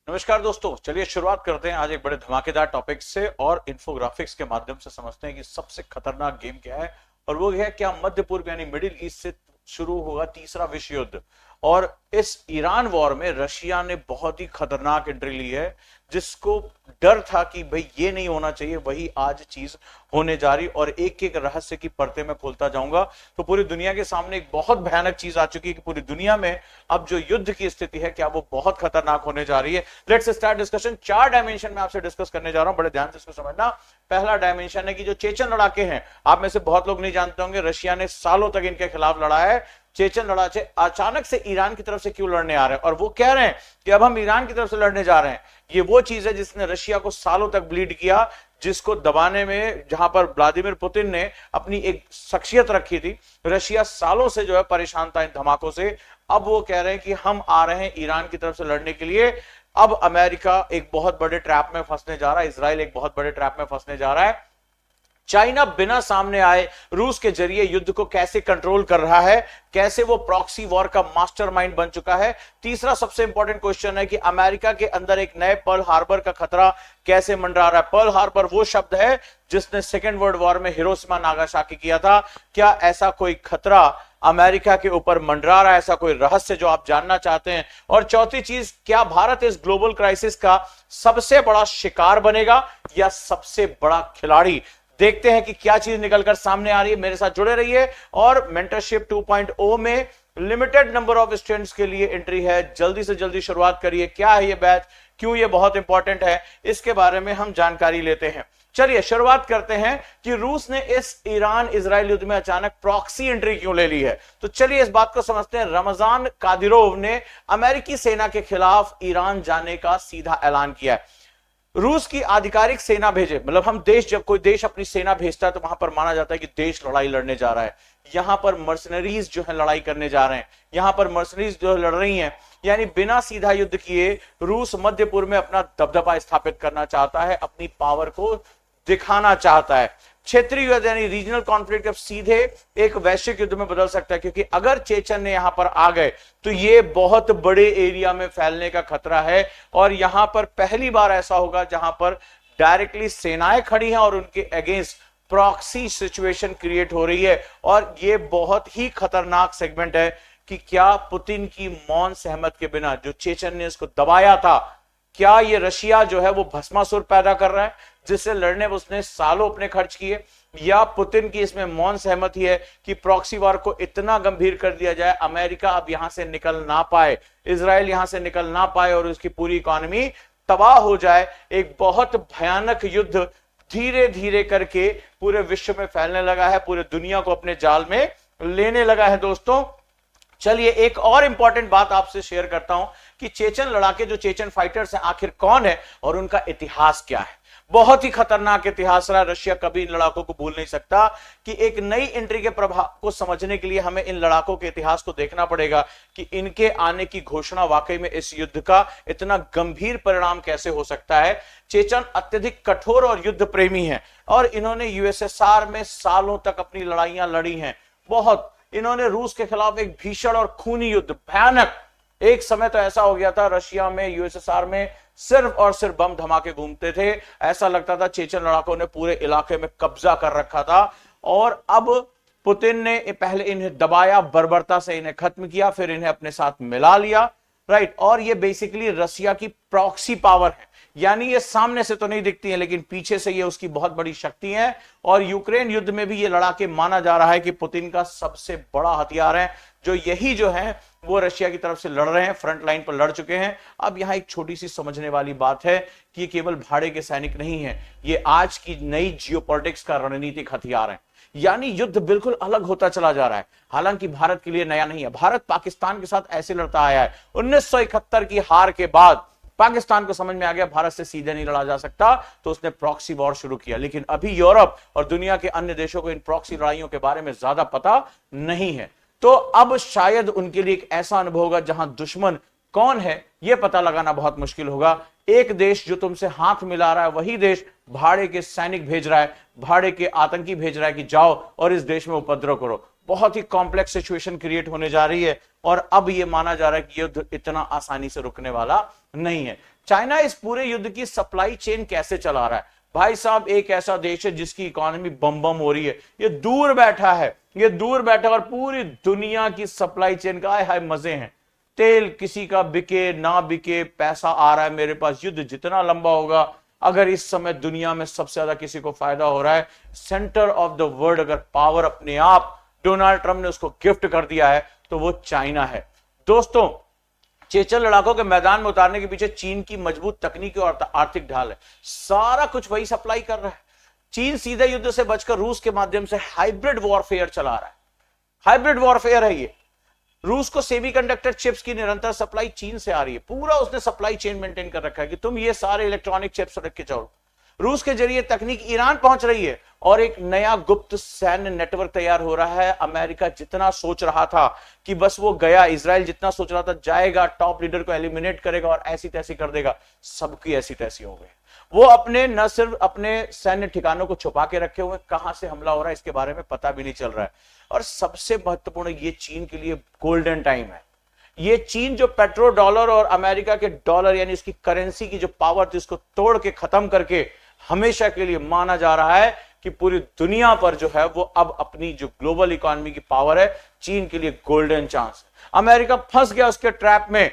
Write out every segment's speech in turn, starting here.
नमस्कार दोस्तों, चलिए शुरुआत करते हैं आज एक बड़े धमाकेदार टॉपिक से और इंफोग्राफिक्स के माध्यम से समझते हैं कि सबसे खतरनाक गेम क्या है। और वो है क्या मध्य पूर्व यानी मिडिल ईस्ट से शुरू होगा तीसरा विश्व युद्ध। और इस ईरान वॉर में रशिया ने बहुत ही खतरनाक एंट्री ली है, जिसको डर था कि भाई ये नहीं होना चाहिए, वही आज चीज होने जा रही। और एक एक रहस्य की परतें मैं खोलता जाऊंगा तो पूरी दुनिया के सामने एक बहुत भयानक चीज आ चुकी है कि पूरी दुनिया में अब जो युद्ध की स्थिति है क्या वो बहुत खतरनाक होने जा रही है। Let's start discussion. 4 डायमेंशन में आपसे डिस्कस करने जा रहा हूं, बड़े ध्यान से इसको समझना। पहला डायमेंशन है कि जो चेचन लड़ाके हैं, आप में से बहुत लोग नहीं जानते होंगे, रशिया ने सालों तक इनके खिलाफ लड़ा है। चेचन लड़ाके अचानक से ईरान की तरफ से क्यों लड़ने आ रहे हैं और वो कह रहे हैं कि अब हम ईरान की तरफ से लड़ने जा रहे हैं। ये वो चीज है जिसने रशिया को सालों तक ब्लीड किया, जिसको दबाने में जहां पर व्लादिमीर पुतिन ने अपनी एक शख्सियत रखी थी। रशिया सालों से जो है परेशान था इन धमाकों से। अब वो कह रहे हैं कि हम आ रहे हैं ईरान की तरफ से लड़ने के लिए। अब अमेरिका एक बहुत बड़े ट्रैप में फंसने जा रहा है, इजराइल एक बहुत बड़े ट्रैप में फंसने जा रहा है। चाइना बिना सामने आए रूस के जरिए युद्ध को कैसे कंट्रोल कर रहा है, कैसे वो प्रॉक्सी वॉर का मास्टरमाइंड बन चुका है। तीसरा सबसे इंपॉर्टेंट क्वेश्चन है कि अमेरिका के अंदर एक नए पर्ल हार्बर का खतरा कैसे मंडरा रहा है। पर्ल हार्बर वो शब्द है जिसने सेकेंड वर्ल्ड वॉर में हिरोशिमा नागासाकी किया था। क्या ऐसा कोई खतरा अमेरिका के ऊपर मंडरा रहा है, ऐसा कोई रहस्य जो आप जानना चाहते हैं। और चौथी चीज, क्या भारत इस ग्लोबल क्राइसिस का सबसे बड़ा शिकार बनेगा या सबसे बड़ा खिलाड़ी। देखते हैं कि क्या चीज निकलकर सामने आ रही है। मेरे साथ जुड़े रहिए। और मेंटरशिप 2.0 में लिमिटेड नंबर ऑफ स्टूडेंट्स के लिए एंट्री है, जल्दी से जल्दी शुरुआत करिए। क्या है ये बैच, क्यों ये बहुत इंपॉर्टेंट है, इसके बारे में हम जानकारी लेते हैं। चलिए शुरुआत करते हैं कि रूस ने इस ईरान इजराइल युद्ध में अचानक प्रॉक्सी एंट्री क्यों ले ली है। तो चलिए इस बात को समझते हैं। रमजान कादिरोव ने अमेरिकी सेना के खिलाफ ईरान जाने का सीधा ऐलान किया है। रूस की आधिकारिक सेना भेजे, मतलब हम देश, जब कोई देश अपनी सेना भेजता है तो वहां पर माना जाता है कि देश लड़ाई लड़ने जा रहा है। यहां पर मर्सनरीज जो है लड़ाई करने जा रहे हैं, यहां पर मर्सनरीज जो लड़ रही हैं, यानी बिना सीधा युद्ध किए रूस मध्य पूर्व में अपना दबदबा स्थापित करना चाहता है, अपनी पावर को दिखाना चाहता है। क्षेत्रीय युद्ध यानी रीजनल कॉन्फ्लिक्ट अब सीधे एक वैश्विक युद्ध में बदल सकता है, क्योंकि अगर चेचन ने यहां पर आ गए तो ये बहुत बड़े एरिया में फैलने का खतरा है। और यहां पर पहली बार ऐसा होगा जहां पर डायरेक्टली सेनाएं खड़ी हैं और उनके अगेंस्ट प्रॉक्सी सिचुएशन क्रिएट हो रही है। और ये बहुत ही खतरनाक सेगमेंट है कि क्या पुतिन की मौन सहमत के बिना जो चेचन ने इसको दबाया था, क्या ये रशिया जो है वो भस्मासुर पैदा कर रहा है जिससे लड़ने में उसने सालों अपने खर्च किए, या पुतिन की इसमें मौन सहमति है कि प्रॉक्सी वार को इतना गंभीर कर दिया जाए अमेरिका अब यहां से निकल ना पाए, इजराइल यहां से निकल ना पाए और उसकी पूरी इकोनॉमी तबाह हो जाए। एक बहुत भयानक युद्ध धीरे धीरे करके पूरे विश्व में फैलने लगा है, पूरे दुनिया को अपने जाल में लेने लगा है। दोस्तों चलिए एक और इंपॉर्टेंट बात आपसे शेयर करता हूं कि चेचन लड़ाके, जो चेचन फाइटर्स हैं, आखिर कौन है और उनका इतिहास क्या है। बहुत ही खतरनाक इतिहास रहा। रशिया कभी इन लड़ाकों को भूल नहीं सकता कि एक नई एंट्री के प्रभाव को समझने के लिए हमें इन लड़ाकों के इतिहास को देखना पड़ेगा कि इनके आने की घोषणा वाकई में इस युद्ध का इतना गंभीर परिणाम कैसे हो सकता है। चेचन अत्यधिक कठोर और युद्ध प्रेमी है और इन्होंने यूएसएसआर में सालों तक अपनी लड़ाइयां लड़ी हैं। बहुत इन्होंने रूस के खिलाफ एक भीषण और खूनी युद्ध, भयानक, एक समय तो ऐसा हो गया था रशिया में, यूएसएसआर में सिर्फ और सिर्फ बम धमाके घूमते थे। ऐसा लगता था चेचन लड़ाकों ने पूरे इलाके में कब्जा कर रखा था। और अब पुतिन ने पहले इन्हें दबाया, बर्बरता से इन्हें खत्म किया, फिर इन्हें अपने साथ मिला लिया, राइट। और ये बेसिकली रशिया की प्रॉक्सी पावर है, यानी ये सामने से तो नहीं दिखती है लेकिन पीछे से ये उसकी बहुत बड़ी शक्ति है। और यूक्रेन युद्ध में भी ये लड़ाके माना जा रहा है कि पुतिन का सबसे बड़ा हथियार है, जो यही जो है वो रशिया की तरफ से लड़ रहे हैं, फ्रंट लाइन पर लड़ चुके हैं। अब यहां एक छोटी सी समझने वाली बात है कि ये केवल भाड़े के सैनिक नहीं है, ये आज की नई जियोपॉलिटिक्स का रणनीतिक हथियार है। यानी युद्ध बिल्कुल अलग होता चला जा रहा है। हालांकि भारत के लिए नया नहीं है, भारत पाकिस्तान के साथ ऐसे लड़ता आया है। 1971 की हार के बाद पाकिस्तान को समझ में आ गया भारत से सीधे नहीं लड़ा जा सकता, तो उसने प्रॉक्सी वॉर शुरू किया। लेकिन अभी यूरोप और दुनिया के अन्य देशों को इन प्रॉक्सी लड़ाइयों के बारे में ज्यादा पता नहीं है। तो अब शायद उनके लिए एक ऐसा अनुभव होगा जहां दुश्मन कौन है यह पता लगाना बहुत मुश्किल होगा। एक देश जो तुमसे हाथ मिला रहा है, वही देश भाड़े के सैनिक भेज रहा है, भाड़े के आतंकी भेज रहा है कि जाओ और इस देश में उपद्रव करो। बहुत ही कॉम्प्लेक्स सिचुएशन क्रिएट होने जा रही है और अब यह माना जा रहा है कि युद्ध इतना आसानी से रुकने वाला नहीं है। चाइना इस पूरे युद्ध की सप्लाई चेन कैसे चला रहा है? भाई साहब, एक ऐसा देश है जिसकी इकोनॉमी बम बम हो रही है, ये दूर बैठा है, ये दूर बैठा और पूरी दुनिया की सप्लाई चेन का हाय मजे हैं। तेल किसी का बिके ना बिके, पैसा आ रहा है मेरे पास। युद्ध जितना लंबा होगा, अगर इस समय दुनिया में सबसे ज्यादा किसी को फायदा हो रहा है, सेंटर ऑफ द वर्ल्ड अगर पावर अपने आप डोनाल्ड ट्रंप ने उसको गिफ्ट कर दिया है तो वो चाइना है। दोस्तों, चेचल लड़ाकों के मैदान में उतारने के पीछे चीन की मजबूत तकनीकी और आर्थिक ढाल है। सारा कुछ वही सप्लाई कर रहा है। चीन सीधे युद्ध से बचकर रूस के माध्यम से हाइब्रिड वॉरफेयर चला रहा है। हाइब्रिड वॉरफेयर है ये। रूस को सेमीकंडक्टर चिप्स की निरंतर सप्लाई चीन से आ रही है। पूरा उसने सप्लाई चेन मेंटेन कर रखा है कि तुम ये सारे इलेक्ट्रॉनिक चिप्स रख के चलो। रूस के जरिए तकनीक ईरान पहुंच रही है और एक नया गुप्त सैन्य नेटवर्क तैयार हो रहा है। अमेरिका जितना सोच रहा था कि बस वो गया, इजराइल जितना सोच रहा था जाएगा, टॉप लीडर को एलिमिनेट करेगा और ऐसी तैसी कर देगा, सबकी ऐसी तैसी हो गई। वो अपने न सिर्फ अपने सैन्य ठिकानों को छुपा के रखे हुए, कहां से हमला हो रहा है इसके बारे में पता भी नहीं चल रहा है। और सबसे महत्वपूर्ण, ये चीन के लिए गोल्डन टाइम है। ये चीन जो पेट्रो डॉलर और अमेरिका के डॉलर यानी इसकी करेंसी की जो पावर थी उसको तोड़ के खत्म करके हमेशा के लिए माना जा रहा है कि पूरी दुनिया पर जो है वो अब अपनी जो ग्लोबल इकोनॉमी की पावर है, चीन के लिए गोल्डन चांस है। अमेरिका फंस गया उसके ट्रैप में।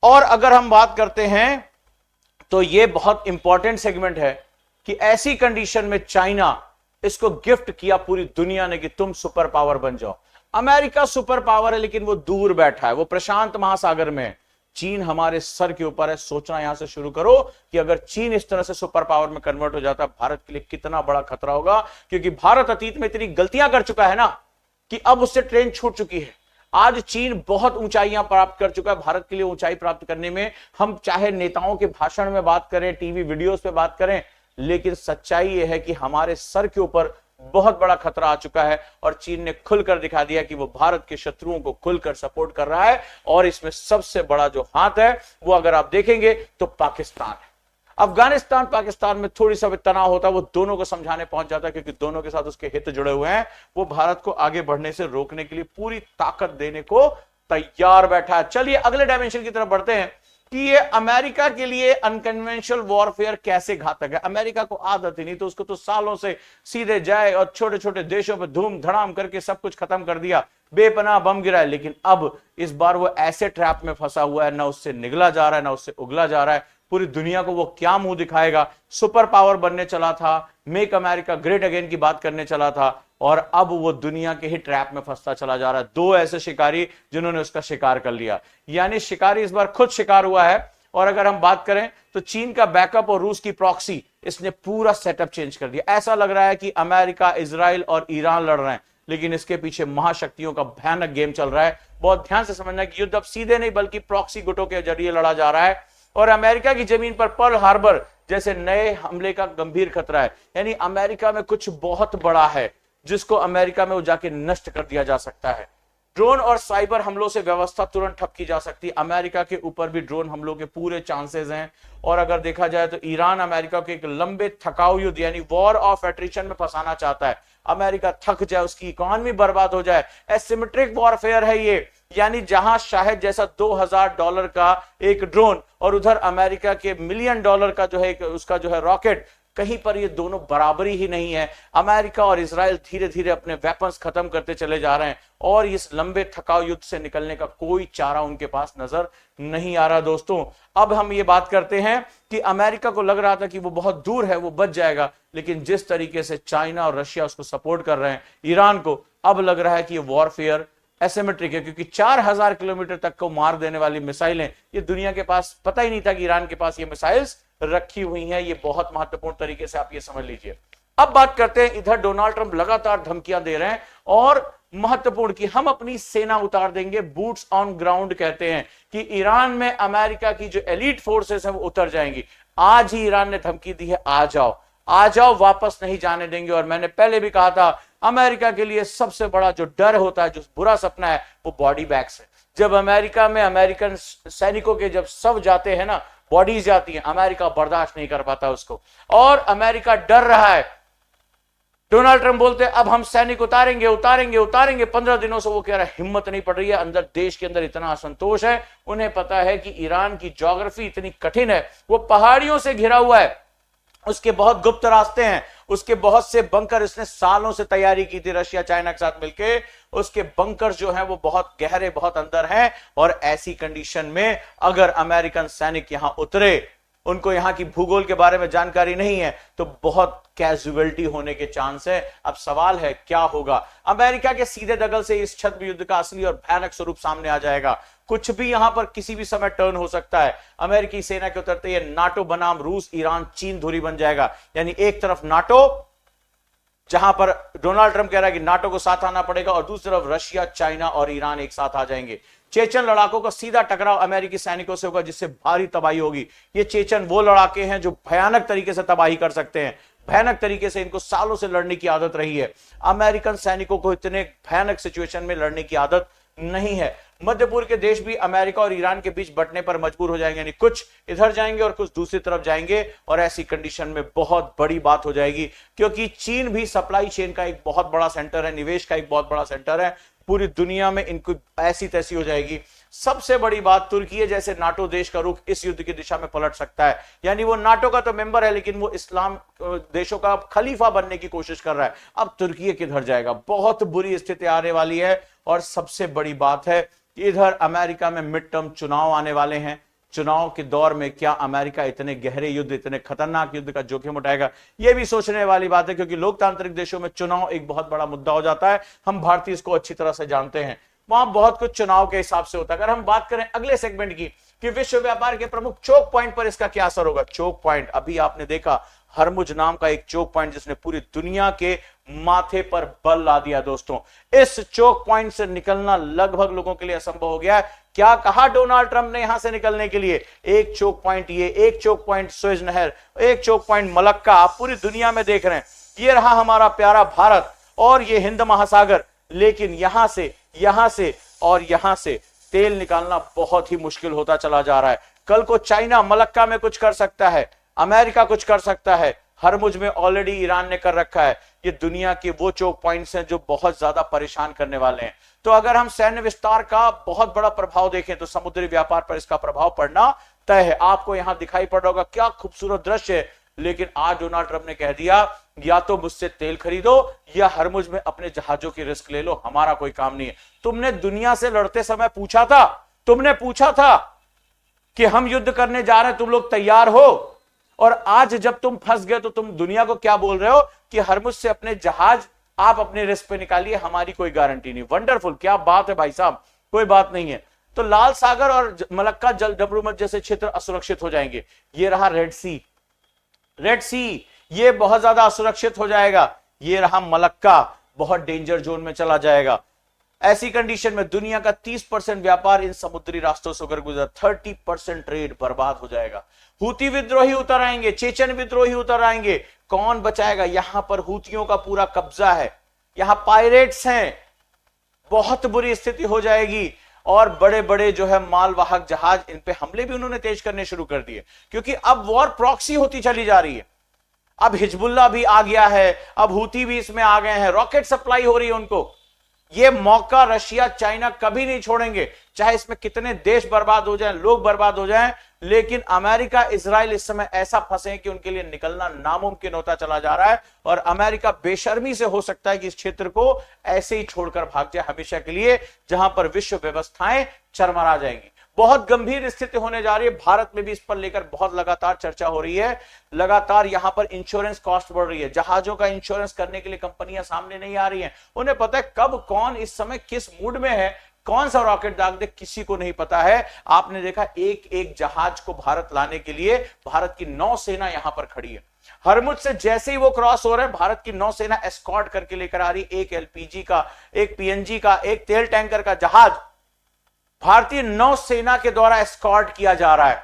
और अगर हम बात करते हैं तो ये बहुत इंपॉर्टेंट सेगमेंट है कि ऐसी कंडीशन में चाइना, इसको गिफ्ट किया पूरी दुनिया ने कि तुम सुपर पावर बन जाओ। अमेरिका सुपर पावर है लेकिन वो दूर बैठा है, वो प्रशांत महासागर में है। चीन हमारे सर के ऊपर है। सोचना यहां से शुरू करो कि अगर चीन इस तरह से सुपर पावर में कन्वर्ट हो जाता है, भारत के लिए कितना बड़ा खतरा होगा। क्योंकि भारत अतीत में इतनी गलतियां कर चुका है ना कि अब उससे ट्रेन छूट चुकी है। आज चीन बहुत ऊंचाइयां प्राप्त कर चुका है। भारत के लिए ऊंचाई प्राप्त करने में हम चाहे नेताओं के भाषण में बात करें, टीवी वीडियोस पे बात करें, लेकिन सच्चाई यह है कि हमारे सर के ऊपर बहुत बड़ा खतरा आ चुका है और चीन ने खुलकर दिखा दिया कि वो भारत के शत्रुओं को खुलकर सपोर्ट कर रहा है। और इसमें सबसे बड़ा जो हाथ है वो अगर आप देखेंगे तो पाकिस्तान है। अफगानिस्तान पाकिस्तान में थोड़ी सा भी तनाव होता है, वो दोनों को समझाने पहुंच जाता है क्योंकि दोनों के साथ उसके हित जुड़े हुए हैं। वो भारत को आगे बढ़ने से रोकने के लिए पूरी ताकत देने को तैयार बैठा है। चलिए अगले डायमेंशन की तरफ बढ़ते हैं कि ये अमेरिका के लिए अनकन्वेंशनल वॉरफेयर कैसे घातक है। अमेरिका को आदत ही नहीं, तो उसको तो सालों से सीधे जाए और छोटे छोटे देशों पर धूम धड़ाम करके सब कुछ खत्म कर दिया, बेपनाह बम गिराए। लेकिन अब इस बार वो ऐसे ट्रैप में फंसा हुआ है, ना उससे निगला जा रहा है ना उससे उगला जा रहा है। पूरी दुनिया को वो क्या मुंह दिखाएगा। सुपर पावर बनने चला था, मेक अमेरिका ग्रेट अगेन की बात करने चला था और अब वो दुनिया के ही ट्रैप में फंसता चला जा रहा है। दो ऐसे शिकारी जिन्होंने उसका शिकार कर लिया, यानी शिकारी इस बार खुद शिकार हुआ है। और अगर हम बात करें तो चीन का बैकअप और रूस की प्रॉक्सी, इसने पूरा सेटअप चेंज कर दिया। ऐसा लग रहा है कि अमेरिका, इजराइल और ईरान लड़ रहे हैं, लेकिन इसके पीछे महाशक्तियों का भयानक गेम चल रहा है। बहुत ध्यान से समझना कि युद्ध अब सीधे नहीं बल्कि प्रॉक्सी गुटों के जरिए लड़ा जा रहा है। और अमेरिका की जमीन पर पर्ल हार्बर जैसे नए हमले का गंभीर खतरा है। यानी अमेरिका में कुछ बहुत बड़ा है जिसको अमेरिका में वो जाके नष्ट कर दिया जा सकता है। ड्रोन और साइबर हमलों से व्यवस्था तुरंत ठप की जा सकती है। अमेरिका के ऊपर भी ड्रोन हमलों के पूरे चांसेस हैं। और अगर देखा जाए तो ईरान अमेरिका को एक लंबे थकाऊ युद्ध यानी वॉर ऑफ एट्रिशन में फंसाना चाहता है। अमेरिका थक जाए, उसकी इकोनॉमी बर्बाद हो जाए। एसिमेट्रिक वॉरफेयर है ये, यानी जहां शायद जैसा $2000 का एक ड्रोन और उधर अमेरिका के $1 मिलियन का जो है उसका जो है रॉकेट, कहीं पर ये दोनों बराबरी ही नहीं है। अमेरिका और इजराइल धीरे धीरे अपने वेपन्स खत्म करते चले जा रहे हैं और इस लंबे थकाऊ युद्ध से निकलने का कोई चारा उनके पास नजर नहीं आ रहा। दोस्तों, अब हम ये बात करते हैं कि अमेरिका को लग रहा था कि वो बहुत दूर है, वो बच जाएगा, लेकिन जिस तरीके से चाइना और रशिया उसको सपोर्ट कर रहे हैं ईरान को, अब लग रहा है कि ये वॉरफेयर एसिमेट्रिक है। क्योंकि 4000 किलोमीटर तक को मार देने वाली मिसाइलें ये दुनिया के पास, पता ही नहीं था कि ईरान के पास ये मिसाइल्स रखी हुई हैं। ये बहुत महत्वपूर्ण तरीके से आप ये समझ लीजिए। अब बात करते हैं, इधर डोनाल्ड ट्रंप लगातार धमकियां दे रहे हैं और महत्वपूर्ण कि हम अपनी सेना उतार देंगे, बूट्स ऑन ग्राउंड कहते हैं कि ईरान में अमेरिका की जो एलीट फोर्सेस हैं वो उतर जाएंगी। आज ही ईरान ने धमकी दी है, आ जाओ आ जाओ, वापस नहीं जाने देंगे। और मैंने पहले भी कहा था, अमेरिका के लिए सबसे बड़ा जो डर होता है, जो बुरा सपना है, वो बॉडी बैग्स है। जब अमेरिका में अमेरिकन सैनिकों के जब शव जाते हैं ना, बॉडीज जाती हैं, अमेरिका बर्दाश्त नहीं कर पाता उसको। और अमेरिका डर रहा है डोनाल्ड ट्रंप बोलते हैं अब हम सैनिक उतारेंगे उतारेंगे उतारेंगे, 15 दिनों से वो कह रहा है हिम्मत नहीं पड़ रही है, अंदर देश के अंदर इतना असंतोष है। उन्हें पता है कि ईरान की ज्योग्राफी इतनी कठिन है, वो पहाड़ियों से घिरा हुआ है, उसके बहुत गुप्त रास्ते हैं, उसके बहुत से बंकर, इसने सालों से तैयारी की थी रशिया चाइना के साथ मिलके, उसके बंकर जो हैं वो बहुत गहरे बहुत अंदर हैं। और ऐसी कंडीशन में अगर अमेरिकन सैनिक यहां उतरे, उनको यहां की भूगोल के बारे में जानकारी नहीं है, तो बहुत कैजुअलिटी होने के चांस है। अब सवाल है क्या होगा। अमेरिका के सीधे दखल से इस छद्म युद्ध का असली और भयानक स्वरूप सामने आ जाएगा। कुछ भी यहां पर किसी भी समय टर्न हो सकता है। अमेरिकी सेना के उतरते ही नाटो बनाम रूस ईरान चीन धुरी बन जाएगा। यानी एक तरफ नाटो, जहां पर डोनाल्ड ट्रंप कह रहा है कि नाटो को साथ आना पड़ेगा, और दूसरी तरफ रशिया चाइना और ईरान एक साथ आ जाएंगे। चेचन लड़ाकों का सीधा टकराव अमेरिकी सैनिकों से होगा, जिससे भारी तबाही होगी। ये चेचन वो लड़ाके हैं जो भयानक तरीके से तबाही कर सकते हैं, भयानक तरीके से, इनको सालों से लड़ने की आदत रही है। अमेरिकन सैनिकों को इतने भयानक सिचुएशन में लड़ने की आदत नहीं है। मध्य पूर्व के देश भी अमेरिका और ईरान के बीच बंटने पर मजबूर हो जाएंगे, यानी कुछ इधर जाएंगे और कुछ दूसरी तरफ जाएंगे। और ऐसी कंडीशन में बहुत बड़ी बात हो जाएगी, क्योंकि चीन भी सप्लाई चेन का एक बहुत बड़ा सेंटर है, निवेश का एक बहुत बड़ा सेंटर है। पूरी दुनिया में इनको ऐसी तैसी हो जाएगी। सबसे बड़ी बात, तुर्की जैसे नाटो देश का रुख इस युद्ध की दिशा में पलट सकता है। यानी वो नाटो का तो मेंबर है, लेकिन वो इस्लाम देशों का खलीफा बनने की कोशिश कर रहा है। अब तुर्की किधर जाएगा, बहुत बुरी स्थिति आने वाली है। और सबसे बड़ी बात है कि इधर अमेरिका में मिड टर्म चुनाव आने वाले हैं। चुनाव के दौर में क्या अमेरिका इतने गहरे युद्ध, इतने खतरनाक युद्ध का जोखिम उठाएगा, यह भी सोचने वाली बात है, क्योंकि लोकतांत्रिक देशों में चुनाव एक बहुत बड़ा मुद्दा हो जाता है। हम भारतीय इसको अच्छी तरह से जानते हैं, वहां बहुत कुछ चुनाव के हिसाब से होता है। अगर हम बात करें अगले सेगमेंट की कि विश्व व्यापार के प्रमुख चोक पॉइंट पर इसका क्या असर होगा। चोक पॉइंट, अभी आपने देखा हरमुज नाम का एक चोक पॉइंट जिसने पूरी दुनिया के माथे पर बल ला दिया। दोस्तों, इस चोक पॉइंट से निकलना लगभग लोगों के लिए असंभव हो गया है। क्या कहा डोनाल्ड ट्रंप ने यहां से निकलने के लिए? एक चोक पॉइंट ये, एक चोक पॉइंट सुएज नहर, एक चोक पॉइंट मलक्का। आप पूरी दुनिया में देख रहे हैं, ये रहा हमारा प्यारा भारत और ये हिंद महासागर। लेकिन यहां से और यहां से तेल निकालना बहुत ही मुश्किल होता चला जा रहा है। कल को चाइना मलक्का में कुछ कर सकता है, अमेरिका कुछ कर सकता है, हरमुज में ऑलरेडी ईरान ने कर रखा है। ये दुनिया के वो चोक पॉइंट्स हैं जो बहुत ज्यादा परेशान करने वाले हैं। तो अगर हम सैन्य विस्तार का बहुत बड़ा प्रभाव देखें तो समुद्री व्यापार पर इसका प्रभाव पड़ना तय है। आपको यहां दिखाई पड़ रहा होगा क्या खूबसूरत दृश्य है। लेकिन आज डोनाल्ड ट्रंप ने कह दिया, या तो मुझसे तेल खरीदो या हरमुज में अपने जहाजों की रिस्क ले लो, हमारा कोई काम नहीं है। तुमने दुनिया से लड़ते समय पूछा था, तुमने पूछा था कि हम युद्ध करने जा रहे हैं, तुम लोग तैयार हो? और आज जब तुम फंस गए तो तुम दुनिया को क्या बोल रहे हो कि हरमुज से अपने जहाज आप अपने रिस्क पे निकालिए, हमारी कोई गारंटी नहीं। वंडरफुल, क्या बात है भाई साहब, कोई बात नहीं है। तो लाल सागर और मलक्का जल डब्रूमत जैसे क्षेत्र असुरक्षित हो जाएंगे। ये रहा रेड सी, रेड सी ये बहुत ज्यादा असुरक्षित हो जाएगा। ये रहा मलक्का, बहुत डेंजर जोन में चला जाएगा। ऐसी कंडीशन में दुनिया का 30% व्यापार इन समुद्री रास्तों से होकर गुजरा, 30% ट्रेड बर्बाद हो जाएगा। हूती विद्रोही उतर आएंगे, चेचन विद्रोही उतर आएंगे, कौन बचाएगा? यहां पर हूतियों का पूरा कब्जा है, यहां पायरेट्स हैं, बहुत बुरी स्थिति हो जाएगी। और बड़े बड़े जो है मालवाहक जहाज, इन पे हमले भी उन्होंने तेज करने शुरू कर दिए, क्योंकि अब वॉर प्रॉक्सी होती चली जा रही है। अब हिजबुल्ला भी आ गया है, अब हूती भी इसमें आ गए हैं, रॉकेट सप्लाई हो रही है उनको। ये मौका रशिया चाइना कभी नहीं छोड़ेंगे, चाहे इसमें कितने देश बर्बाद हो जाएं, लोग बर्बाद हो जाएं। लेकिन अमेरिका इजराइल इस समय ऐसा फंसे हैं कि उनके लिए निकलना नामुमकिन होता चला जा रहा है। और अमेरिका बेशर्मी से हो सकता है कि इस क्षेत्र को ऐसे ही छोड़कर भाग जाए हमेशा के लिए, जहां पर विश्व व्यवस्थाएं चरमरा जाएंगी। बहुत गंभीर स्थिति होने जा रही है। भारत में भी इस पर लेकर बहुत लगातार चर्चा हो रही है। लगातार यहां पर इंश्योरेंस कॉस्ट बढ़ रही है, जहाजों का इंश्योरेंस करने के लिए कंपनियां सामने नहीं आ रही हैं। उन्हें पता है कब कौन इस समय किस मूड में है, कौन सा रॉकेट दाग दे, किसी को नहीं पता है। आपने देखा एक एक जहाज को भारत लाने के लिए भारत की नौसेना यहां पर खड़ी है। हरमुज से जैसे ही वो क्रॉस हो रहे हैं, भारत की नौसेना एस्कॉर्ट करके लेकर आ रही, एक एलपीजी का, एक पीएनजी का, एक तेल टैंकर का जहाज भारतीय नौसेना के द्वारा एस्कॉर्ट किया जा रहा है।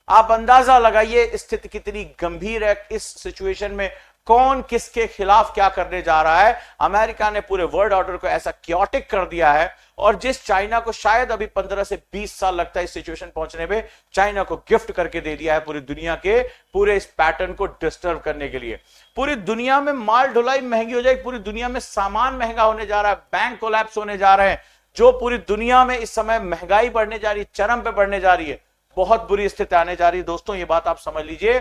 आप अंदाजा लगाइए स्थिति कितनी गंभीर है। इस सिचुएशन में कौन किसके खिलाफ क्या करने जा रहा है। अमेरिका ने पूरे वर्ल्ड ऑर्डर को ऐसा क्योटिक कर दिया है, और जिस चाइना को शायद अभी 15 से 20 साल लगता है इस सिचुएशन पहुंचने में, चाइना को गिफ्ट करके दे दिया है पूरी दुनिया के पूरे इस पैटर्न को डिस्टर्ब करने के लिए। पूरी दुनिया में माल ढुलाई महंगी हो जाएगी, पूरी दुनिया में सामान महंगा होने जा रहा है, बैंक कोलैप्स होने जा रहे हैं, जो पूरी दुनिया में इस समय महंगाई बढ़ने जा रही है, चरम पे बढ़ने जा रही है, बहुत बुरी स्थिति आने जा रही है। दोस्तों ये बात आप समझ लीजिए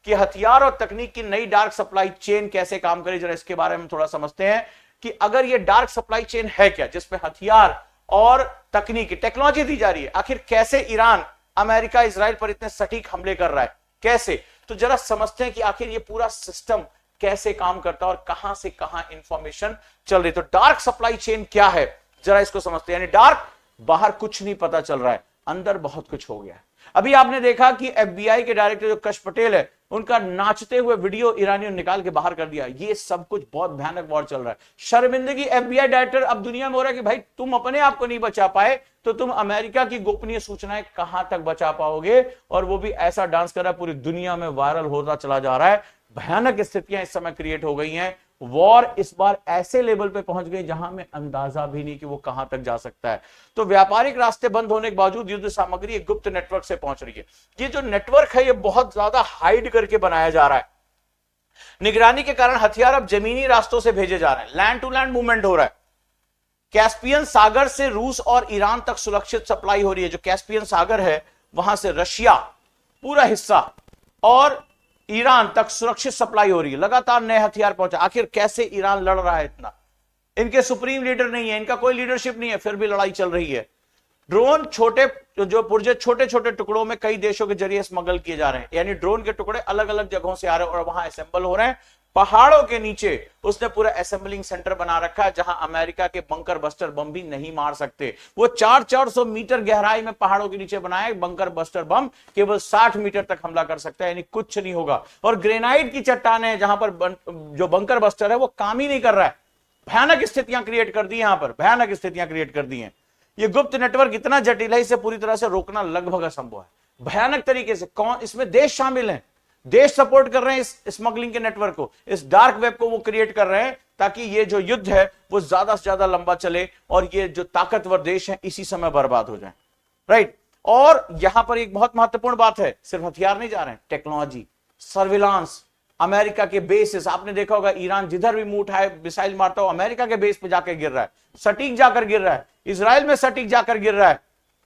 कि हथियार और तकनीक की नई डार्क सप्लाई चेन कैसे काम करे, जरा इसके बारे में थोड़ा समझते हैं कि अगर ये डार्क सप्लाई चेन है क्या, जिसमें हथियार और तकनीक टेक्नोलॉजी दी जा रही है, आखिर कैसे ईरान अमेरिका इजराइल पर इतने सटीक हमले कर रहा है, कैसे, तो जरा समझते हैं कि आखिर ये पूरा सिस्टम कैसे काम करता है और कहां से कहां इंफॉर्मेशन चल रही। तो डार्क सप्लाई चेन क्या है, जरा इसको समझते हैं। यानी डार्क, बाहर कुछ नहीं पता चल रहा है, अंदर बहुत कुछ हो गया है। अभी आपने देखा कि एफबीआई के डायरेक्टर जो कश पटेल है, उनका नाचते हुए वीडियो ईरानियों ने निकाल के बाहर कर दिया। ये सब कुछ बहुत भयानक वॉर चल रहा है। शर्मिंदगी एफबीआई डायरेक्टर अब दुनिया में हो रहा है कि भाई तुम अपने आप को नहीं बचा पाए तो तुम अमेरिका की गोपनीय सूचनाएं कहां तक बचा पाओगे, और वो भी ऐसा डांस कर रहा है, पूरी दुनिया में वायरल होता चला जा रहा है। भयानक स्थितियां इस समय क्रिएट हो गई हैं। वॉर इस बार ऐसे लेवल पे पहुंच गई जहां में अंदाजा भी नहीं कि वो कहां तक जा सकता है। तो व्यापारिक रास्ते बंद होने के बावजूद युद्ध सामग्री एक गुप्त नेटवर्क से पहुंच रही है। ये जो नेटवर्क है ये बहुत ज्यादा हाइड करके बनाया जा रहा है। निगरानी के कारण हथियार अब जमीनी रास्तों से भेजे जा रहे हैं, लैंड टू लैंड मूवमेंट हो रहा है। कैस्पियन सागर से रूस और ईरान तक सुरक्षित सप्लाई हो रही है। जो कैस्पियन सागर है वहां से रशिया पूरा हिस्सा और ईरान तक सुरक्षित सप्लाई हो रही है। लगातार नए हथियार पहुंचा। आखिर कैसे ईरान लड़ रहा है इतना, इनके सुप्रीम लीडर नहीं है, इनका कोई लीडरशिप नहीं है, फिर भी लड़ाई चल रही है। ड्रोन छोटे जो पुर्जे छोटे छोटे टुकड़ों में कई देशों के जरिए स्मगल किए जा रहे हैं। यानी ड्रोन के टुकड़े अलग अलग जगहों से आ रहे हैं और वहां असेंबल हो रहे हैं। पहाड़ों के नीचे उसने पूरा असेंबलिंग सेंटर बना रखा है जहां अमेरिका के बंकर बस्टर बम भी नहीं मार सकते। वो 400 मीटर गहराई में पहाड़ों के नीचे बनाए बंकर बस्टर बम केवल 60 मीटर तक हमला कर सकता है, यानी कुछ नहीं होगा। और ग्रेनाइट की चट्टानें जहां पर जो बंकर बस्टर है वो काम ही नहीं कर रहा है। भयानक स्थितियां क्रिएट कर दी, यहां पर भयानक स्थितियां क्रिएट कर दी हैं। ये गुप्त नेटवर्क इतना जटिल है, इसे पूरी तरह से रोकना लगभग असंभव है। भयानक तरीके से कौन इसमें देश शामिल हैं, देश सपोर्ट कर रहे हैं इस स्मगलिंग के नेटवर्क को, इस डार्क वेब को वो क्रिएट कर रहे हैं ताकि ये जो युद्ध है वो ज्यादा से ज्यादा लंबा चले और ये जो ताकतवर देश हैं इसी समय बर्बाद हो जाए। राइट। और यहां पर एक बहुत महत्वपूर्ण बात है, सिर्फ हथियार नहीं जा रहे हैं, टेक्नोलॉजी, सर्विलांस, अमेरिका के बेसिस। आपने देखा होगा ईरान जिधर भी मुंह उठाए मिसाइल मारता हो अमेरिका के बेस पे जाकर गिर रहा है, सटीक जाकर गिर रहा है, इजराइल में सटीक जाकर गिर रहा है।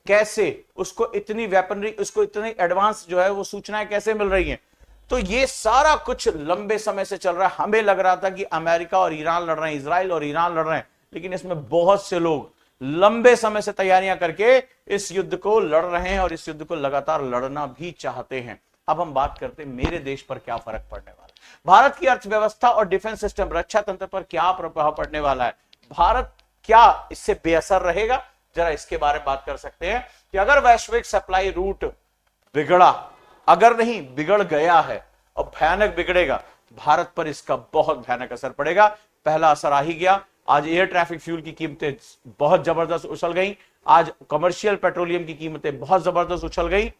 कैसे उसको इतनी वेपनरी, उसको इतनी एडवांस जो है वो सूचनाएं कैसे मिल रही हैं। तो ये सारा कुछ लंबे समय से चल रहा है। हमें लग रहा था कि अमेरिका और ईरान लड़ रहे हैं, इजराइल और ईरान लड़ रहे हैं, लेकिन इसमें बहुत से लोग लंबे समय से तैयारियां करके इस युद्ध को लड़ रहे हैं और इस युद्ध को लगातार लड़ना भी चाहते हैं। अब हम बात करते हैं मेरे देश पर क्या फर्क पड़ने वाला है, भारत की अर्थव्यवस्था और डिफेंस सिस्टम, रक्षा तंत्र पर क्या प्रभाव पड़ने वाला है, भारत क्या इससे बेअसर रहेगा। जरा इसके बारे में बात कर सकते हैं कि अगर वैश्विक सप्लाई रूट बिगड़ा, अगर नहीं बिगड़ गया है और भयानक बिगड़ेगा, भारत पर इसका बहुत भयानक असर पड़ेगा। पहला असर आ ही गया। आज एयर ट्रैफिक फ्यूल की कीमतें बहुत जबरदस्त उछल गई, आज कमर्शियल पेट्रोलियम की कीमतें बहुत जबरदस्त उछल गई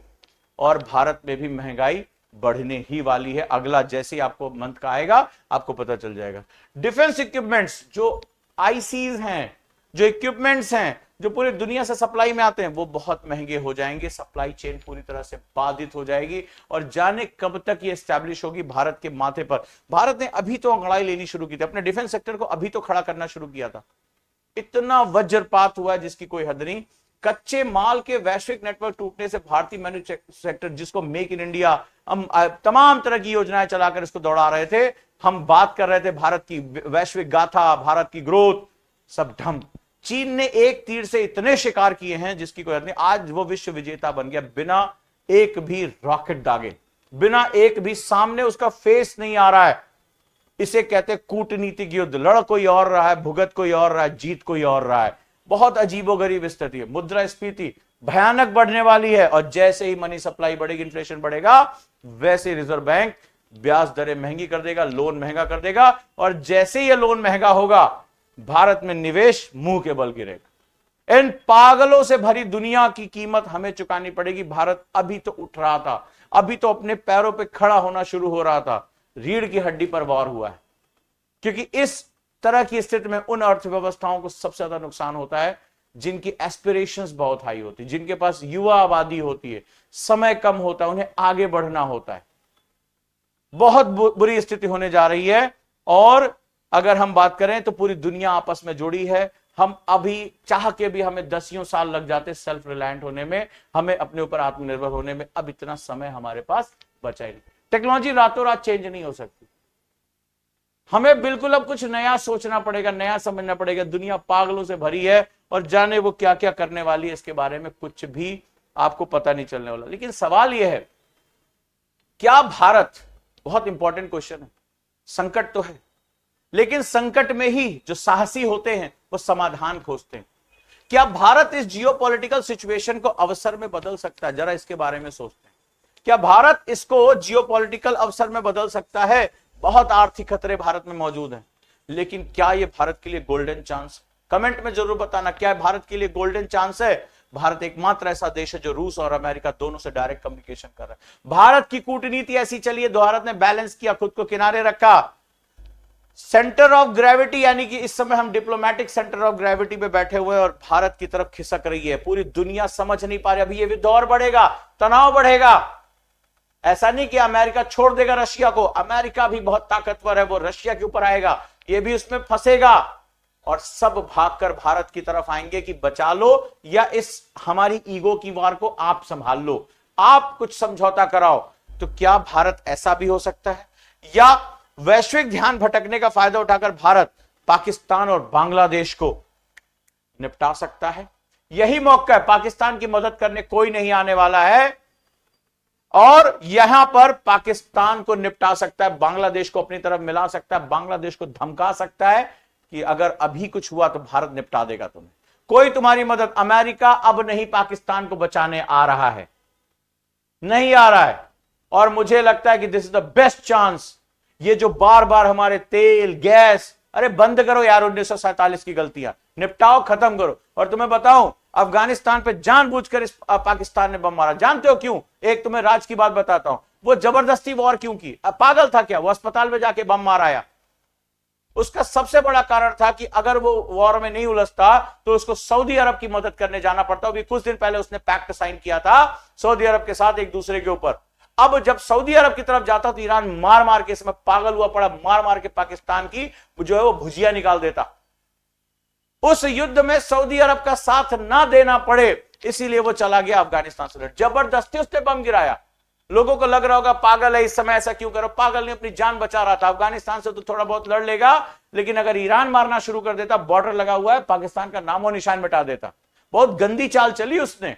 और भारत में भी महंगाई बढ़ने ही वाली है। अगला जैसे ही आपको मंथ का आएगा आपको पता चल जाएगा। डिफेंस इक्विपमेंट्स, जो आईसीज हैं, जो इक्विपमेंट्स हैं जो पूरी दुनिया से सप्लाई में आते हैं, वो बहुत महंगे हो जाएंगे। सप्लाई चेन पूरी तरह से बाधित हो जाएगी और जाने कब तक ये एस्टैब्लिश होगी भारत के माथे पर। भारत ने अभी तो अंगड़ाई लेनी शुरू की थी, अपने डिफेंस सेक्टर को अभी तो खड़ा करना शुरू किया था। इतना वज्रपात हुआ है जिसकी कोई हद नहीं। कच्चे माल के वैश्विक नेटवर्क टूटने से भारतीय मैन्युफैक्चरिंग सेक्टर, जिसको मेक इन इंडिया, हम तमाम तरह की योजनाएं चलाकर इसको दौड़ा रहे थे, हम बात कर रहे थे भारत की वैश्विक गाथा, भारत की ग्रोथ, सब ढम। चीन ने एक तीर से इतने शिकार किए हैं जिसकी कोई हद नहीं। आज वो विश्व विजेता बन गया बिना एक भी रॉकेट दागे, बिना एक भी सामने उसका फेस नहीं आ रहा है। इसे कहते कूटनीतिक युद्ध। लड़ कोई और रहा है, भुगत कोई और रहा है, जीत कोई और रहा है। बहुत अजीबोगरीब स्थिति है। मुद्रास्फीति भयानक बढ़ने वाली है और जैसे ही मनी सप्लाई बढ़ेगी, इन्फ्लेशन बढ़ेगा, वैसे रिजर्व बैंक ब्याज दरें महंगी कर देगा, लोन महंगा कर देगा और जैसे ही यह लोन महंगा होगा भारत में निवेश मुंह के बल गिरेगा। इन पागलों से भरी दुनिया की कीमत हमें चुकानी पड़ेगी। भारत अभी तो उठ रहा था, अभी तो अपने पैरों पे खड़ा होना शुरू हो रहा था, रीढ़ की हड्डी पर वॉर हुआ है, क्योंकि इस तरह की स्थिति में उन अर्थव्यवस्थाओं को सबसे ज्यादा नुकसान होता है जिनकी एस्पिरेशंस बहुत हाई होती है, जिनके पास युवा आबादी होती है, समय कम होता है, उन्हें आगे बढ़ना होता है। बहुत बुरी स्थिति होने जा रही है। और अगर हम बात करें तो पूरी दुनिया आपस में जुड़ी है। हम अभी चाह के भी हमें 10 साल लग जाते सेल्फ रिलायंट होने में, हमें अपने ऊपर आत्मनिर्भर होने में। अब इतना समय हमारे पास बचा ही नहीं। टेक्नोलॉजी रातों रात चेंज नहीं हो सकती। हमें बिल्कुल अब कुछ नया सोचना पड़ेगा, नया समझना पड़ेगा। दुनिया पागलों से भरी है और जाने वो क्या क्या करने वाली है, इसके बारे में कुछ भी आपको पता नहीं चलने वाला। लेकिन सवाल यह है, क्या भारत, बहुत इंपॉर्टेंट क्वेश्चन है, संकट तो है, लेकिन संकट में ही जो साहसी होते हैं वो समाधान खोजते हैं। क्या भारत इस जियोपॉलिटिकल सिचुएशन को अवसर में बदल सकता है? जरा इसके बारे में सोचते हैं। क्या भारत इसको जियोपॉलिटिकल अवसर में बदल सकता है? बहुत आर्थिक खतरे भारत में मौजूद हैं, लेकिन क्या यह भारत के लिए गोल्डन चांस? कमेंट में जरूर बताना, क्या भारत के लिए गोल्डन चांस है? भारत एकमात्र ऐसा देश है जो रूस और अमेरिका दोनों से डायरेक्ट कम्युनिकेशन कर रहा है। भारत की कूटनीति ऐसी चली है, भारत ने बैलेंस किया, खुद को किनारे रखा। सेंटर ऑफ ग्रेविटी, यानी कि इस समय हम डिप्लोमेटिक सेंटर ऑफ ग्रेविटी पे बैठे हुए हैं और भारत की तरफ खिसक रही है। पूरी दुनिया समझ नहीं पा रही। अभी ये दौर बढ़ेगा, तनाव बढ़ेगा। ऐसा नहीं कि अमेरिका छोड़ देगा रशिया को, अमेरिका भी बहुत ताकतवर है, वो रशिया के ऊपर आएगा, ये भी उसमें फंसेगा और सब भागकर भारत की तरफ आएंगे कि बचा लो, या इस हमारी ईगो की वार को आप संभाल लो, आप कुछ समझौता कराओ। तो क्या भारत ऐसा भी हो सकता है? या वैश्विक ध्यान भटकने का फायदा उठाकर भारत पाकिस्तान और बांग्लादेश को निपटा सकता है? यही मौका है। पाकिस्तान की मदद करने कोई नहीं आने वाला है और यहां पर पाकिस्तान को निपटा सकता है, बांग्लादेश को अपनी तरफ मिला सकता है, बांग्लादेश को धमका सकता है कि अगर अभी कुछ हुआ तो भारत निपटा देगा तुम्हें। कोई तुम्हारी मदद, अमेरिका अब नहीं पाकिस्तान को बचाने आ रहा है, नहीं आ रहा है। और मुझे लगता है कि this is the best chance. ये जो बार बार हमारे तेल गैस, अरे बंद करो यार 1947 की गलतियां, निपटाओ, खत्म करो। और तुम्हें बताऊं, अफगानिस्तान पे जानबूझकर इस पाकिस्तान ने बम मारा। जानते हो क्यों? एक तुम्हें राज की बात बताता हूं। वो जबरदस्ती वॉर क्यों की? पागल था क्या? वो अस्पताल में जाके बम मार आया। उसका सबसे बड़ा कारण था कि अगर वो वॉर में नहीं उलझता तो उसको सऊदी अरब की मदद करने जाना पड़ता। अभी कुछ दिन पहले उसने पैक्ट साइन किया था सऊदी अरब के साथ एक दूसरे के ऊपर। अब जब सऊदी अरब की तरफ जाता तो ईरान मार मार के, इसमें पागल हुआ पड़ा, मार मार के पाकिस्तान की जो है वो भुजिया निकाल देता। उस युद्ध में सऊदी अरब का साथ ना देना पड़े, इसीलिए वो चला गया अफगानिस्तान से। जबरदस्ती उसने बम गिराया। लोगों को लग रहा होगा पागल है, इस समय ऐसा क्यों करो? पागल ने अपनी जान बचा रहा था। अफगानिस्तान से तो थोड़ा बहुत लड़ लेगा, लेकिन अगर ईरान मारना शुरू कर देता, बॉर्डर लगा हुआ है, पाकिस्तान का नामो निशान मिटा देता। बहुत गंदी चाल चली उसने,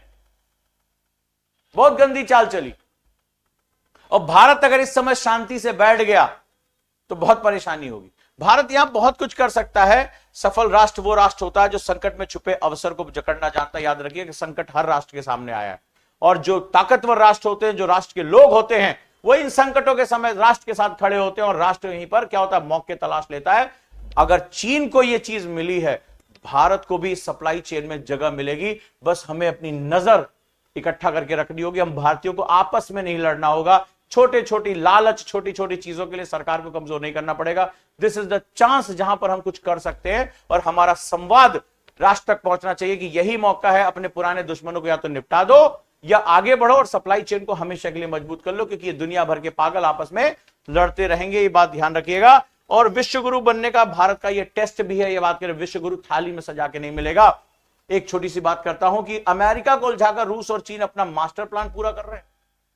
बहुत गंदी चाल चली। और भारत अगर इस समय शांति से बैठ गया तो बहुत परेशानी होगी। भारत यहां बहुत कुछ कर सकता है। सफल राष्ट्र वो राष्ट्र होता है जो संकट में छुपे अवसर को जकड़ना जानता है। याद रखिए कि संकट हर राष्ट्र के सामने आया है, और जो ताकतवर राष्ट्र होते हैं, जो राष्ट्र के लोग होते हैं, वो इन संकटों के समय राष्ट्र के साथ खड़े होते हैं। और राष्ट्र यहीं पर क्या होता है, मौके तलाश लेता है। अगर चीन को यह चीज मिली है, भारत को भी सप्लाई चेन में जगह मिलेगी। बस हमें अपनी नजर इकट्ठा करके रखनी होगी। हम भारतीयों को आपस में नहीं लड़ना होगा। छोटे छोटी लालच, छोटी छोटी चीजों के लिए सरकार को कमजोर नहीं करना पड़ेगा। दिस इज द चांस जहां पर हम कुछ कर सकते हैं, और हमारा संवाद राष्ट्र तक पहुंचना चाहिए कि यही मौका है। अपने पुराने दुश्मनों को या तो निपटा दो या आगे बढ़ो और सप्लाई चेन को हमेशा के लिए मजबूत कर लो, क्योंकि ये दुनिया भर के पागल आपस में लड़ते रहेंगे। ये बात ध्यान रखिएगा। और विश्व गुरु बनने का भारत का ये टेस्ट भी है। ये बात करें, विश्व गुरु थाली में सजा के नहीं मिलेगा। एक छोटी सी बात करता हूं कि अमेरिका को उलझाकर रूस और चीन अपना मास्टर प्लान पूरा कर रहे हैं।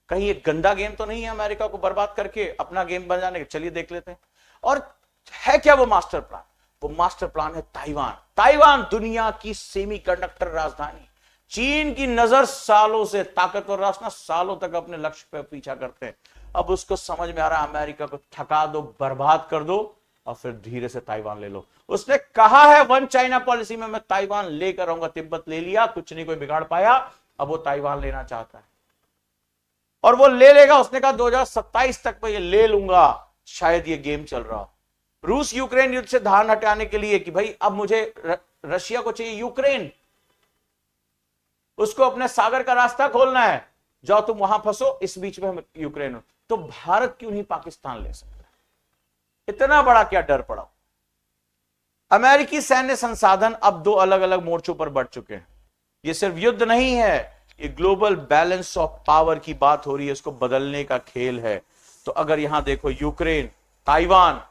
कहीं एक गंदा गेम तो नहीं है अमेरिका को बर्बाद करके अपना गेम बनाने का? चलिए देख लेते हैं। और है क्या वो मास्टर प्लान? वो मास्टर प्लान है ताइवान। ताइवान दुनिया की सेमीकंडक्टर राजधानी। चीन की नजर सालों से, ताकतवर राष्ट्र सालों तक अपने लक्ष्य पर पीछा करते हैं। अब उसको समझ में आ रहा है अमेरिका को थका दो, बर्बाद कर दो, और फिर धीरे से ताइवान ले लो। उसने कहा है वन चाइना पॉलिसी में मैं ताइवान लेकर आऊंगा। तिब्बत ले लिया, कुछ नहीं कोई बिगाड़ पाया। अब वो ताइवान लेना चाहता है और वो ले लेगा। उसने कहा 2027 तक मैं ये ले लूंगा। शायद ये गेम चल रहा हो रूस यूक्रेन युद्ध से ध्यान हटाने के लिए कि भाई अब मुझे रशिया को चाहिए यूक्रेन, उसको अपने सागर का रास्ता खोलना है। जाओ तुम वहां फंसो, इस बीच में हम यूक्रेन। तो भारत क्यों नहीं पाकिस्तान ले सकता? इतना बड़ा क्या डर पड़ा। अमेरिकी सैन्य संसाधन अब दो अलग अलग मोर्चों पर बढ़ चुके हैं। ये सिर्फ युद्ध नहीं है, ये ग्लोबल बैलेंस ऑफ पावर की बात हो रही है, इसको बदलने का खेल है। तो अगर यहां देखो, यूक्रेन, ताइवान,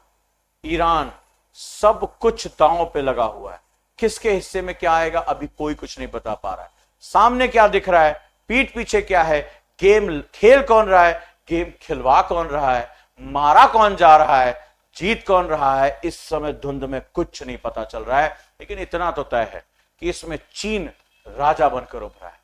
ईरान, सब कुछ दांव पे लगा हुआ है। किसके हिस्से में क्या आएगा अभी कोई कुछ नहीं बता पा रहा है। सामने क्या दिख रहा है, पीठ पीछे क्या है, गेम खेल कौन रहा है, गेम खिलवा कौन रहा है, मारा कौन जा रहा है, जीत कौन रहा है, इस समय धुंध में कुछ नहीं पता चल रहा है। लेकिन इतना तो तय है कि इसमें चीन राजा बनकर उभरा है,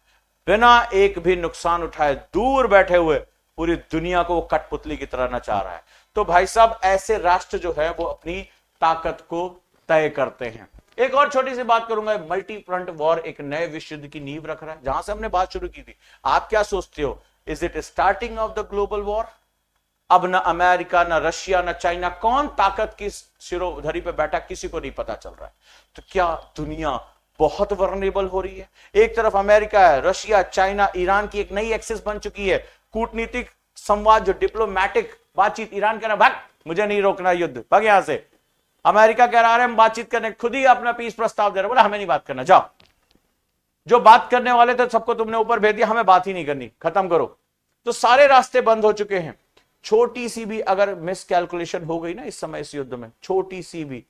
बिना एक भी नुकसान उठाए दूर बैठे हुए पूरी दुनिया को कठपुतली की तरह नचा रहा है। तो भाई साहब, ऐसे राष्ट्र जो है वो अपनी ताकत को तय करते हैं। एक और छोटी सी बात करूंगा, मल्टी फ्रंट वॉर एक नए विश्व युद्ध की नींव रख रहा है, जहां से हमने बात शुरू की थी। आप क्या सोचते हो, is it starting of the global war? अब ना अमेरिका, ना रशिया, ना चाइना, कौन ताकत की शिरोधरी पे बैठा किसी को नहीं पता चल रहा है। तो क्या दुनिया बहुत वल्नरेबल हो रही है? एक तरफ अमेरिका है, रशिया, चाइना, ईरान की एक नई एक्सिस बन चुकी है। कूटनीतिक संवाद, जो डिप्लोमैटिक बातचीत, ईरान कह रहा भाग, मुझे नहीं रोकना युद्ध, भाग यहां से। अमेरिका कह रहा है हम बातचीत करने, खुद ही अपना पीस प्रस्ताव दे रहा, बोला हमें नहीं बात करना, जाओ। जो बात करने वाले थे सबको तुमने ऊपर भेज दिया, हमें बात ही नहीं करनी, खत्म करो। तो सारे रास्ते बंद हो चुके हैं। छोटी सी भी अगर मिस कैलकुलेशन हो गई ना इस समय इस युद्ध में, छोटी सी भी,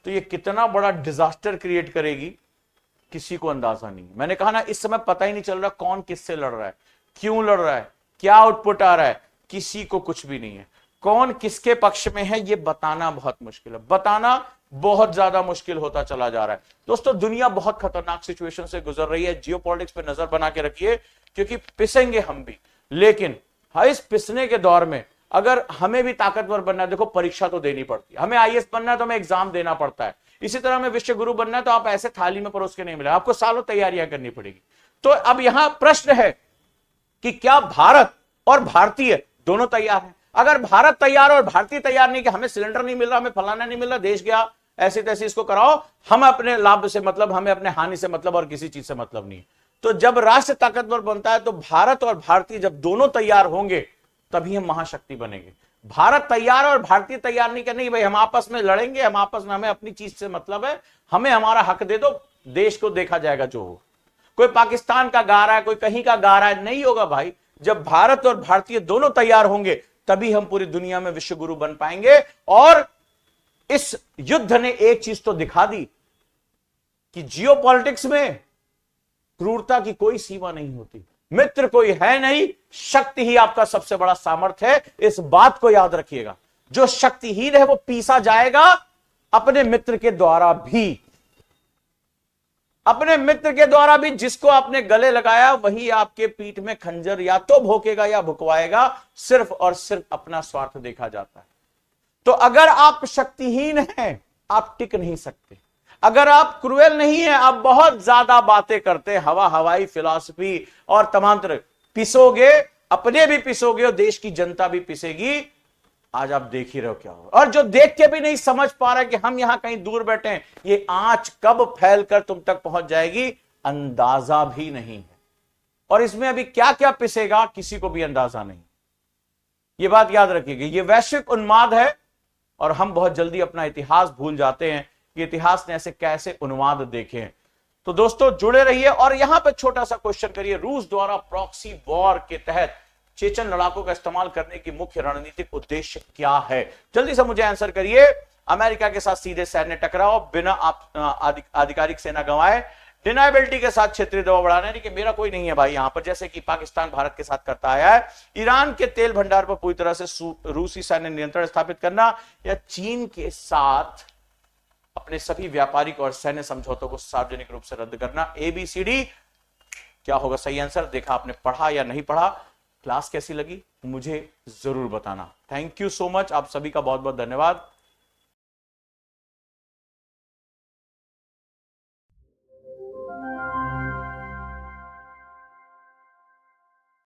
तो ये कितना बड़ा डिजास्टर क्रिएट करेगी किसी को अंदाजा नहीं। मैंने कहा ना, इस समय पता ही नहीं चल रहा कौन किससे लड़ रहा है, क्यों लड़ रहा है, क्या आउटपुट आ रहा है, किसी को कुछ भी नहीं है। कौन किसके पक्ष में है ये बताना बहुत मुश्किल है, बताना बहुत ज्यादा मुश्किल होता चला जा रहा है। दोस्तों, दुनिया बहुत खतरनाक सिचुएशन से गुजर रही है। जियोपॉलिटिक्स पे नजर बना के रखिए, क्योंकि पिसेंगे हम भी, लेकिन इस पिसने के दौर में अगर हमें भी ताकतवर बनना है, देखो परीक्षा तो देनी पड़ती है। हमें आईएएस बनना है तो हमें एग्जाम देना पड़ता है। इसी तरह हमें विश्व गुरु बनना है तो आप ऐसे थाली में परोस के नहीं मिले, आपको सालों तैयारियां करनी पड़ेगी। तो अब यहां प्रश्न है कि क्या भारत और भारतीय दोनों तैयार हैं? अगर भारत तैयार और भारतीय तैयार नहीं, कि हमें सिलेंडर नहीं मिल रहा, हमें फलाना नहीं मिल रहा, देश गया ऐसे तैसे, इसको कराओ, हम अपने लाभ से मतलब, हमें अपने हानि से मतलब और किसी चीज से मतलब नहीं। तो जब राष्ट्र ताकतवर बनता है तो भारत और भारतीय जब दोनों तैयार होंगे तभी हम महाशक्ति बनेंगे। भारत तैयार और भारतीय तैयार नहीं, नहीं भाई हम आपस में लड़ेंगे, हम आपस में, हमें अपनी चीज से मतलब है, हमें हमारा हक दे दो, देश को देखा जाएगा जो हो। कोई पाकिस्तान का गा रहा है, कोई कहीं का गा रहा है, नहीं होगा भाई। जब भारत और भारतीय दोनों तैयार होंगे तभी हम पूरी दुनिया में विश्व गुरु बन पाएंगे। और इस युद्ध ने एक चीज तो दिखा दी कि जियोपॉलिटिक्स में क्रूरता की कोई सीमा नहीं होती। मित्र कोई है नहीं, शक्ति ही आपका सबसे बड़ा सामर्थ्य है। इस बात को याद रखिएगा, जो शक्तिहीन है वो पीसा जाएगा अपने मित्र के द्वारा भी, अपने मित्र के द्वारा भी। जिसको आपने गले लगाया वही आपके पीठ में खंजर या तो भोंकेगा या भुकवाएगा। सिर्फ और सिर्फ अपना स्वार्थ देखा जाता है। तो अगर आप शक्तिहीन हैं, आप टिक नहीं सकते। अगर आप क्रूएल नहीं है, आप बहुत ज्यादा बातें करते, हवा हवाई फिलॉसफी और तमांतर, पिसोगे, अपने भी पिसोगे और देश की जनता भी पिसेगी। आज आप देख ही रहे हो क्या हो। और जो देख के भी नहीं समझ पा रहा है कि हम यहां कहीं दूर बैठे हैं, ये आंच कब फैलकर तुम तक पहुंच जाएगी अंदाजा भी नहीं है। और इसमें अभी क्या क्या पिसेगा किसी को भी अंदाजा नहीं। ये बात याद रखिएगा, ये वैश्विक उन्माद है और हम बहुत जल्दी अपना इतिहास भूल जाते हैं कि इतिहास ने ऐसे कैसे उन्माद देखे हैं। तो दोस्तों जुड़े रहिए और यहां पर छोटा सा क्वेश्चन करिए, रूस द्वारा प्रॉक्सी वॉर के तहत चेचन लड़ाकों का इस्तेमाल करने की मुख्य रणनीतिक उद्देश्य क्या है? जल्दी से मुझे आंसर करिए। अमेरिका के साथ सीधे सैन्य टकराव बिना आधिकारिक सेना गंवाए, डिनाइबिलिटी के साथ क्षेत्रीय दबाव बढ़ाना, यानी कि मेरा कोई नहीं है भाई यहां पर, जैसे कि पाकिस्तान भारत के साथ करता आया है, ईरान के तेल भंडार पर पूरी तरह से रूसी सैन्य नियंत्रण स्थापित करना, या चीन के साथ अपने सभी व्यापारिक और सैन्य समझौतों को सार्वजनिक रूप से रद्द करना। ABCD क्या होगा सही आंसर? देखा आपने, पढ़ा या नहीं पढ़ा? क्लास कैसी लगी मुझे जरूर बताना। थैंक यू सो मच, आप सभी का बहुत बहुत धन्यवाद।